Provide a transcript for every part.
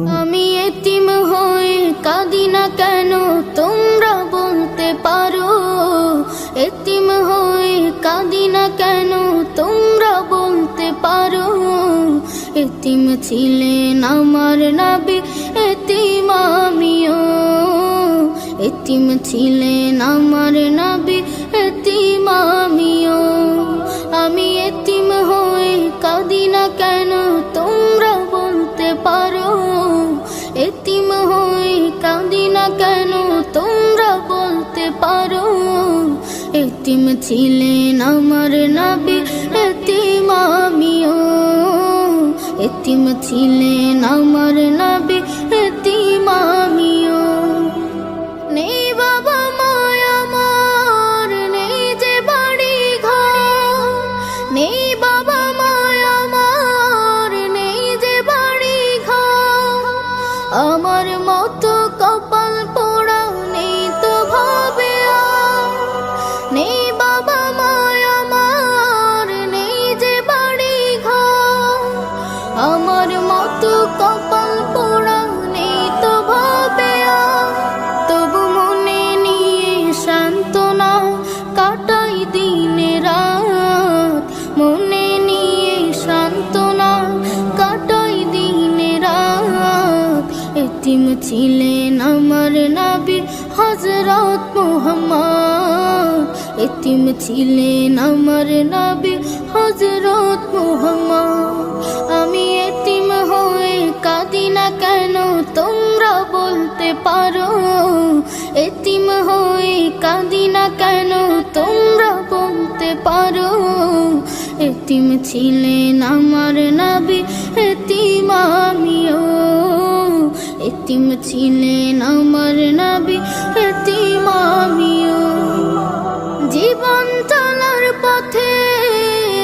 আমি এতিম হয়ে কাঁদি না কেন তোমরা বলতে পারো, এতিম হয়ে কাঁদি না কেন তোমরা বলতে পারো। এতিম ছিলেন আমার নবী, এতিম আমিও। এতিম ছিলেন আমার নবী, এতিম আমিও। আমি এতিম হয়ে কাঁদি না কেন তোমরা বলতে পারো, এতিম হয়ে কাঁদি না কেন তোমরা বলতে পারো। এতিম ছিলেন আমার নবী, এতিম আমিও। এতিম ছিলেন আমার নবী, এতিম আমিও। নেই বাবা মায় আমার, নেই যে বাড়ি ঘর, নেই বাবা মায় আমার, নেই যে বাড়ি ঘর। আমার মতো কপাল পোড়া নেই তো ভাবে আর, নেই বাবা মায় আমার, নেই যে বাড়ি ঘর। আমার মতো কপাল পোড়া নেই তো ভাবে আর, তবু মনে নিয়ে সান্ত্বনা কাটাই দিনে রাত। মনে নিয়ে সান্ত্বনা কাটাই দিনে রাত। এতিম ছিলেন আমার নবী হযরত মুহাম্মদ, এতিম ছিলেন আমার নবী হযরত মুহাম্মদ। আমি এতিম হয়ে কাঁদি না কেন তোমরা বলতে পারো, এতিম হয়ে কাঁদি না কেন তোমরা বলতে পারো। এতিম ছিলেন আমার নবী, এতিম আমিও। এতিম ছিলেন আমার নবী, এতিম আমিও। জীবন চলার পথে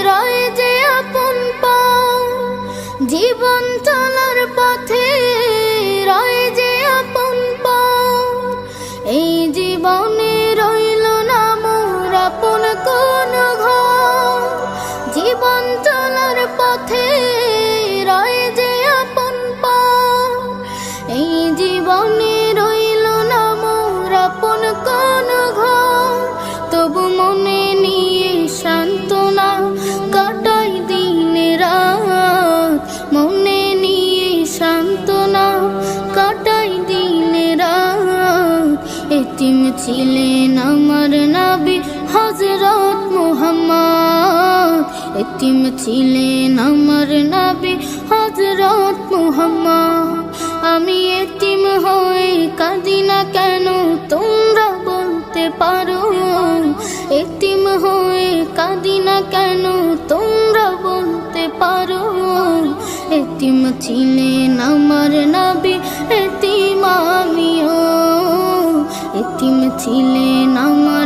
রয় যে আপন পাও, জীবন চলার পথে রয় যে আপন পাও। এই জীবনে রইল না মোর আপন কোন ঘর, জীবন চলার পথে রয় যে আপন পাও। এই জীবনে রইল না মোর আপন কোন ঘর, তবু মনে নিয়ে সান্ত্বনা কাটাই দিনে রাত। মনে নিয়ে সান্ত্বনা কাটাই দিনে রাত। এতিম ছিলেন আমার নবী হযরত মুহাম্মদ, এতিম ছিলেন আমার নবী হযরত মুহাম্মদ। আমি এতিম হয়ে কাঁদি না কেন তোমরা বলতে পারো, এতিম হয়ে কাঁদি না কেন তোমরা বলতে পারো। এতিম ছিলেন আমার নবী, এতিম আমিও। এতিম ছিলেন আমার